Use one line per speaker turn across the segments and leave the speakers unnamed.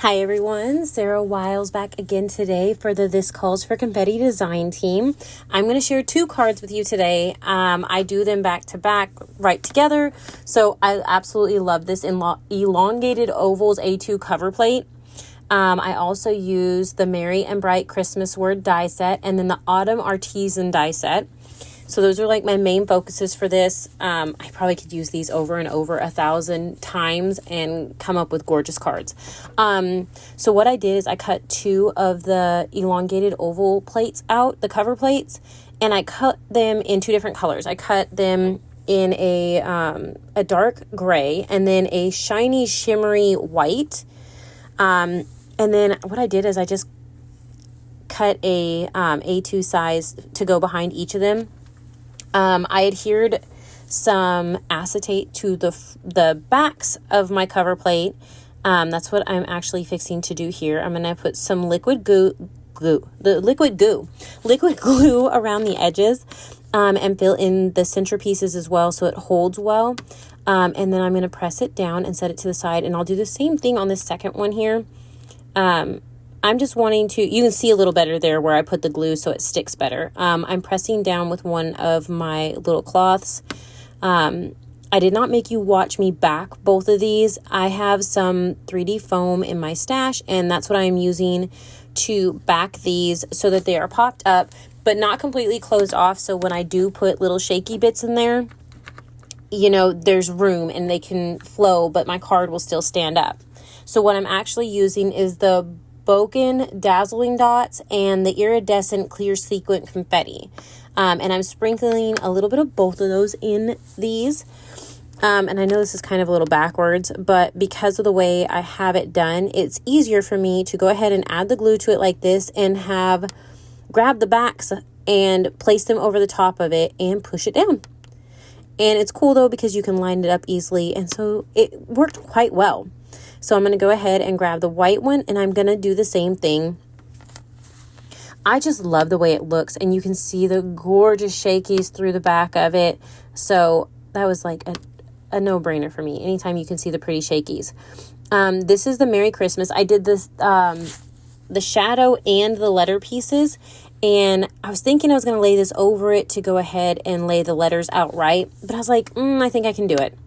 Hi everyone, Sarah Wyles back again today for the This Calls for Confetti design team. I'm going to share two cards with you today. I do them back to back right together. So I absolutely love this elongated ovals A2 cover plate. I also use the Merry and Bright Christmas word die set and then the Autumn Artisan die set. So those are like my main focuses for this. I probably could use these over and over 1,000 times and come up with gorgeous cards. So what I did is I cut two of the elongated oval plates out, the cover plates, and I cut them in two different colors. I cut them in a dark gray and then a shiny shimmery white. And then what I did is I just cut a A2 size to go behind each of them. I adhered some acetate to the backs of my cover plate. That's what I'm actually fixing to do here. I'm going to put some liquid glue around the edges, and fill in the centerpieces as well so it holds well. And then I'm going to press it down and set it to the side, and I'll do the same thing on this second one here. I'm just wanting to, you can see a little better there where I put the glue so it sticks better. I'm pressing down with one of my little cloths. I did not make you watch me back both of these. I have some 3D foam in my stash, and that's what I'm using to back these so that they are popped up, but not completely closed off. So when I do put little shaky bits in there, you know, there's room and they can flow, but my card will still stand up. So what I'm actually using is the Bokeh dazzling dots and the iridescent clear sequin confetti. And I'm sprinkling a little bit of both of those in these. And I know this is kind of a little backwards, but because of the way I have it done, it's easier for me to go ahead and add the glue to it like this and grab the backs and place them over the top of it and push it down. And it's cool though, because you can line it up easily. And so it worked quite well. So I'm going to go ahead and grab the white one, and I'm going to do the same thing. I just love the way it looks, and you can see the gorgeous shakies through the back of it. So that was like a no-brainer for me. Anytime you can see the pretty shakies. This is the Merry Christmas. I did this, the shadow and the letter pieces, and I was thinking I was going to lay this over it to go ahead and lay the letters outright, but I was like, I think I can do it.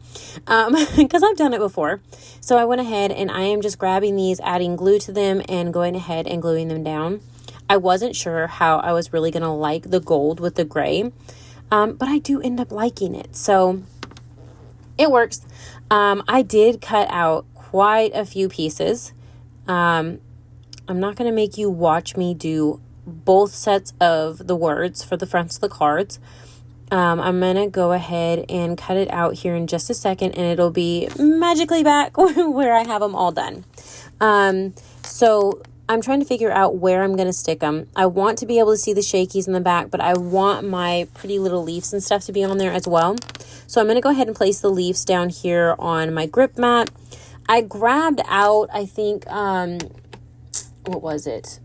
Because I've done it before. So I went ahead and I am just grabbing these, adding glue to them, and going ahead and gluing them down. I wasn't sure how I was really going to like the gold with the gray, but I do end up liking it. So it works. I did cut out quite a few pieces. I'm not going to make you watch me do both sets of the words for the fronts of the cards. I'm going to go ahead and cut it out here in just a second, and it'll be magically back where I have them all done. So I'm trying to figure out where I'm going to stick them. I want to be able to see the shakies in the back, but I want my pretty little leaves and stuff to be on there as well. So I'm going to go ahead and place the leaves down here on my grip mat. I grabbed out, I think, what was it?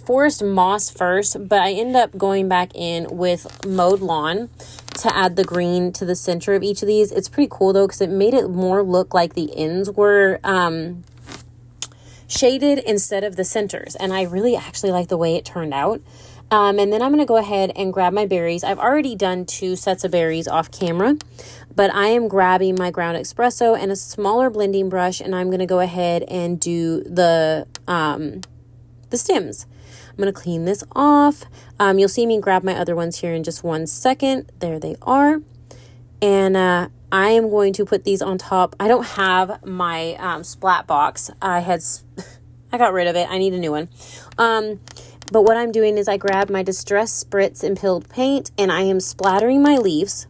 Forest moss first, but I end up going back in with mowed lawn to add the green to the center of each of these. It's pretty cool though, because it made it more look like the ends were shaded instead of the centers, and I really actually like the way it turned out. And then I'm going to go ahead and grab my berries. I've already done 2 sets of berries off camera, but I am grabbing my ground espresso and a smaller blending brush, and I'm going to go ahead and do the stems. I'm going to clean this off. You'll see me grab my other ones here in just 1 second. There they are. And I am going to put these on top. I don't have my splat box. I got rid of it. I need a new one. But what I'm doing is I grab my Distress Spritz and Pilled Paint, and I am splattering my leaves.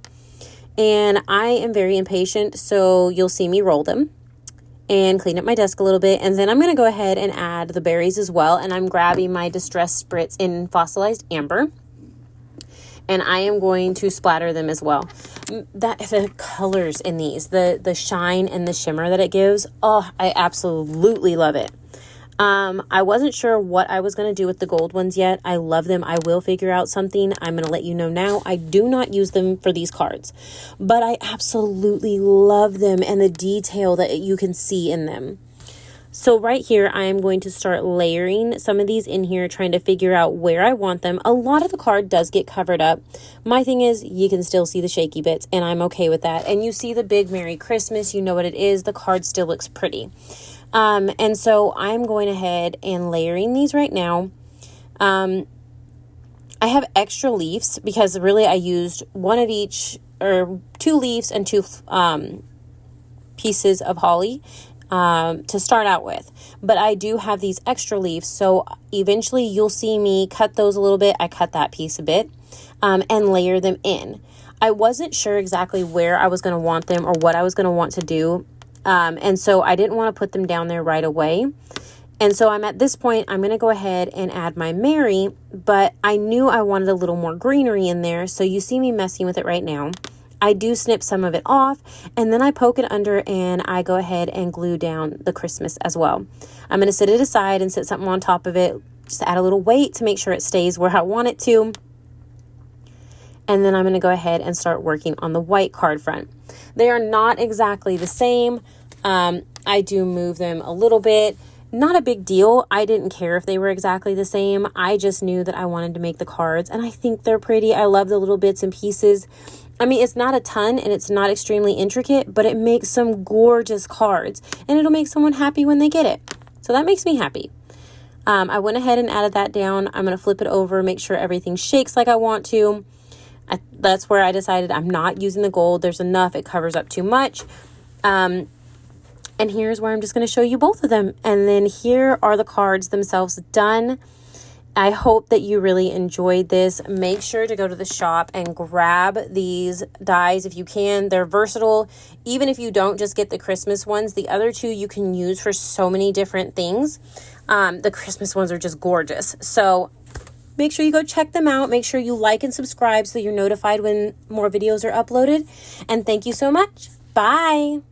And I am very impatient, so you'll see me roll them and clean up my desk a little bit. And then I'm going to go ahead and add the berries as well. And I'm grabbing my Distress Spritz in Fossilized Amber. And I am going to splatter them as well. The colors in these, the shine and the shimmer that it gives, oh, I absolutely love it. I wasn't sure what I was going to do with the gold ones yet. I love them. I will figure out something. I'm going to let you know now. I do not use them for these cards, but I absolutely love them and the detail that you can see in them. So right here, I am going to start layering some of these in here, trying to figure out where I want them. A lot of the card does get covered up. My thing is, you can still see the shaky bits, and I'm okay with that. And you see the big Merry Christmas, you know what it is. The card still looks pretty. And so I'm going ahead and layering these right now. I have extra leaves because really I used one of each, or 2 leaves and 2 pieces of holly to start out with, but I do have these extra leaves, so eventually you'll see me cut those a little bit. I cut that piece a bit and layer them in. I wasn't sure exactly where I was going to want them or what I was going to want to do, and so I didn't want to put them down there right away. And so I'm at this point, I'm going to go ahead and add my Mary, but I knew I wanted a little more greenery in there, so you see me messing with it right now. I do snip some of it off, and then I poke it under and I go ahead and glue down the Christmas as well. I'm going to set it aside and set something on top of it, just add a little weight to make sure it stays where I want it to. And then I'm going to go ahead and start working on the white card front. They are not exactly the same. I do move them a little bit. Not a big deal. I didn't care if they were exactly the same. I just knew that I wanted to make the cards, and I think they're pretty. I love the little bits and pieces. I mean, it's not a ton and it's not extremely intricate, but it makes some gorgeous cards, and it'll make someone happy when they get it. So that makes me happy. I went ahead and added that down. I'm going to flip it over, make sure everything shakes like I want to. That's where I decided I'm not using the gold. There's enough. It covers up too much. And here's where I'm just going to show you both of them. And then here are the cards themselves done. I hope that you really enjoyed this. Make sure to go to the shop and grab these dies if you can. They're versatile. Even if you don't just get the Christmas ones, the other 2 you can use for so many different things. The Christmas ones are just gorgeous. So make sure you go check them out. Make sure you like and subscribe so you're notified when more videos are uploaded. And thank you so much. Bye.